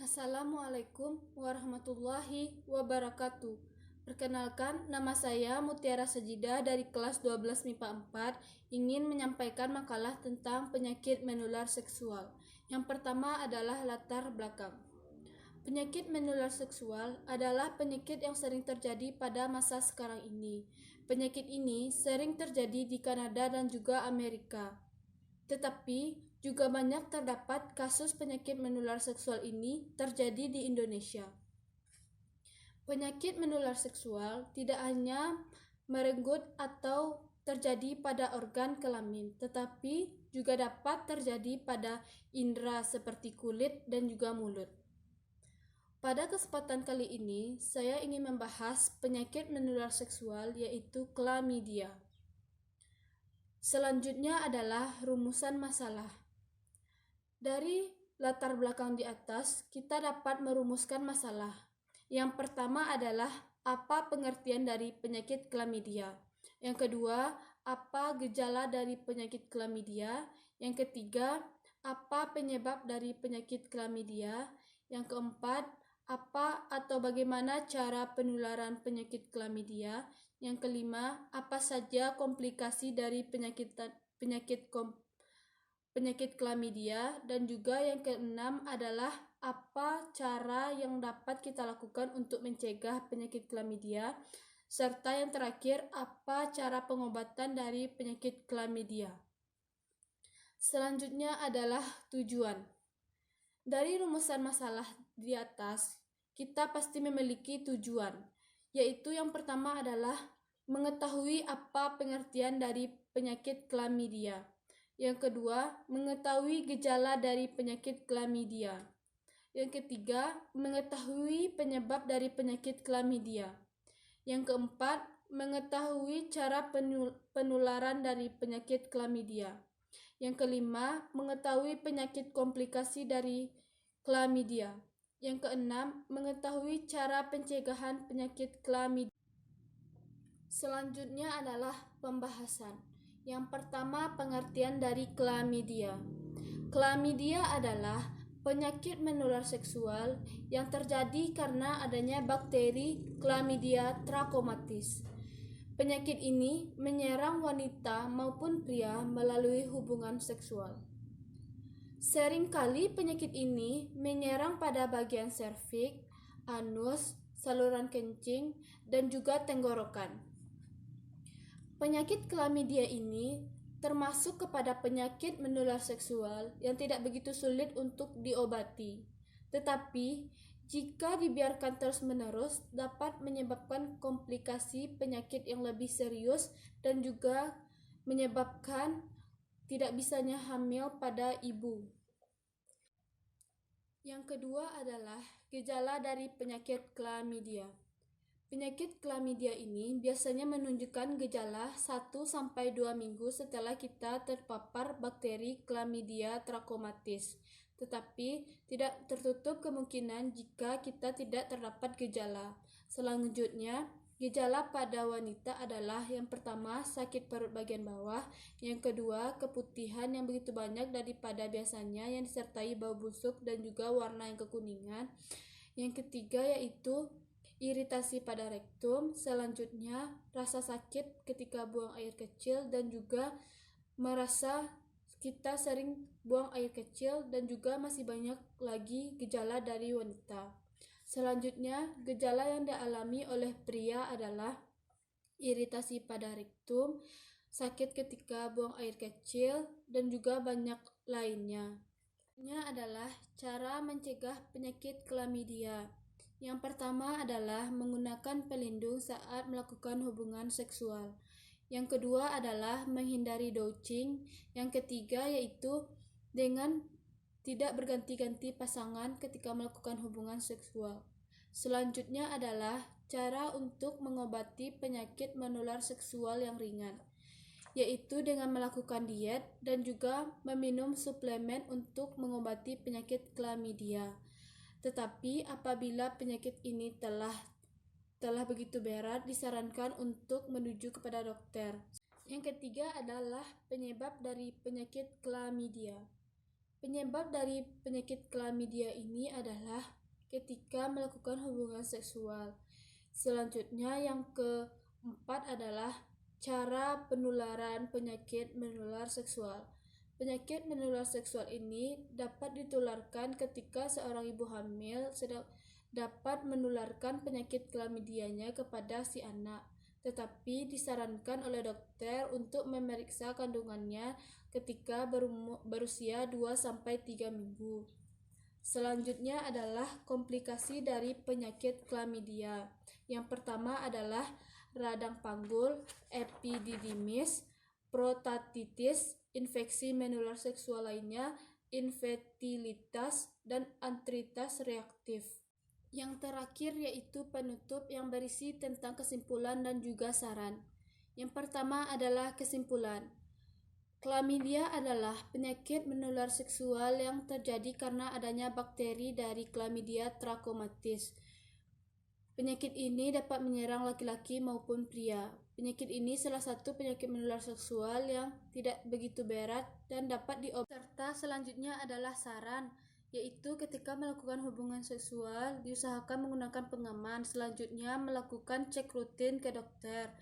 Assalamualaikum warahmatullahi wabarakatuh. Perkenalkan, nama saya Mutiara Sajidah dari kelas 12 MIPA 4 ingin menyampaikan makalah tentang penyakit menular seksual. Yang pertama adalah latar belakang. Penyakit menular seksual adalah penyakit yang sering terjadi pada masa sekarang ini. Penyakit ini sering terjadi di Kanada dan juga Amerika. Tetapi juga banyak terdapat kasus penyakit menular seksual ini terjadi di Indonesia. Penyakit menular seksual tidak hanya merenggut atau terjadi pada organ kelamin, tetapi juga dapat terjadi pada indera seperti kulit dan juga mulut. Pada kesempatan kali ini, saya ingin membahas penyakit menular seksual yaitu chlamydia. Selanjutnya adalah rumusan masalah. Dari latar belakang di atas, kita dapat merumuskan masalah. Yang pertama adalah apa pengertian dari penyakit chlamydia. Yang kedua, apa gejala dari penyakit chlamydia. Yang ketiga, apa penyebab dari penyakit chlamydia. Yang keempat, apa atau bagaimana cara penularan penyakit chlamydia. Yang kelima, apa saja komplikasi dari penyakit chlamydia, dan juga yang keenam adalah apa cara yang dapat kita lakukan untuk mencegah penyakit chlamydia, serta yang terakhir apa cara pengobatan dari penyakit chlamydia. Selanjutnya adalah tujuan. Dari rumusan masalah di atas, kita pasti memiliki tujuan, yaitu yang pertama adalah mengetahui apa pengertian dari penyakit chlamydia. Yang kedua, mengetahui gejala dari penyakit chlamydia. Yang ketiga, mengetahui penyebab dari penyakit chlamydia. Yang keempat, mengetahui cara penularan dari penyakit chlamydia. Yang kelima, mengetahui penyakit komplikasi dari chlamydia. Yang keenam, mengetahui cara pencegahan penyakit chlamydia. Selanjutnya adalah pembahasan. Yang pertama, pengertian dari chlamydia. Chlamydia adalah penyakit menular seksual yang terjadi karena adanya bakteri Chlamydia trachomatis. Penyakit ini menyerang wanita maupun pria melalui hubungan seksual. Seringkali penyakit ini menyerang pada bagian serviks, anus, saluran kencing, dan juga tenggorokan. Penyakit chlamydia ini termasuk kepada penyakit menular seksual yang tidak begitu sulit untuk diobati. Tetapi, jika dibiarkan terus-menerus, dapat menyebabkan komplikasi penyakit yang lebih serius dan juga menyebabkan tidak bisanya hamil pada ibu. Yang kedua adalah gejala dari penyakit chlamydia. Penyakit chlamydia ini biasanya menunjukkan gejala 1-2 minggu setelah kita terpapar bakteri Chlamydia trachomatis. Tetapi tidak tertutup kemungkinan jika kita tidak terdapat gejala. Selanjutnya, gejala pada wanita adalah yang pertama sakit perut bagian bawah, yang kedua keputihan yang begitu banyak daripada biasanya yang disertai bau busuk dan juga warna yang kekuningan. Yang ketiga yaitu iritasi pada rektum, selanjutnya rasa sakit ketika buang air kecil dan juga merasa kita sering buang air kecil, dan juga masih banyak lagi gejala dari wanita. Selanjutnya, gejala yang dialami oleh pria adalah iritasi pada rektum, sakit ketika buang air kecil, dan juga banyak lainnya. Ini adalah cara mencegah penyakit chlamydia. Yang pertama adalah menggunakan pelindung saat melakukan hubungan seksual. Yang kedua adalah menghindari douching. Yang ketiga yaitu dengan tidak berganti-ganti pasangan ketika melakukan hubungan seksual. Selanjutnya adalah cara untuk mengobati penyakit menular seksual yang ringan, yaitu dengan melakukan diet dan juga meminum suplemen untuk mengobati penyakit chlamydia. Tetapi apabila penyakit ini telah begitu berat, disarankan untuk menuju kepada dokter. Yang ketiga adalah penyebab dari penyakit chlamydia. Penyebab dari penyakit klamidia ini adalah ketika melakukan hubungan seksual. Selanjutnya yang keempat adalah cara penularan penyakit menular seksual. Penyakit menular seksual ini dapat ditularkan ketika seorang ibu hamil dapat menularkan penyakit klamidianya kepada si anak, tetapi disarankan oleh dokter untuk memeriksa kandungannya ketika berusia 2-3 minggu. Selanjutnya adalah komplikasi dari penyakit klamidia. Yang pertama adalah radang panggul, epididymis, prostatitis, infeksi menular seksual lainnya, infertilitas, dan artritis reaktif. Yang terakhir yaitu penutup yang berisi tentang kesimpulan dan juga saran. Yang pertama adalah kesimpulan. Klamidia adalah penyakit menular seksual yang terjadi karena adanya bakteri dari Chlamydia trachomatis. Penyakit ini dapat menyerang laki-laki maupun pria. Penyakit ini salah satu penyakit menular seksual yang tidak begitu berat dan dapat diobati. Serta selanjutnya adalah saran, yaitu ketika melakukan hubungan seksual diusahakan menggunakan pengaman. Selanjutnya melakukan cek rutin ke dokter.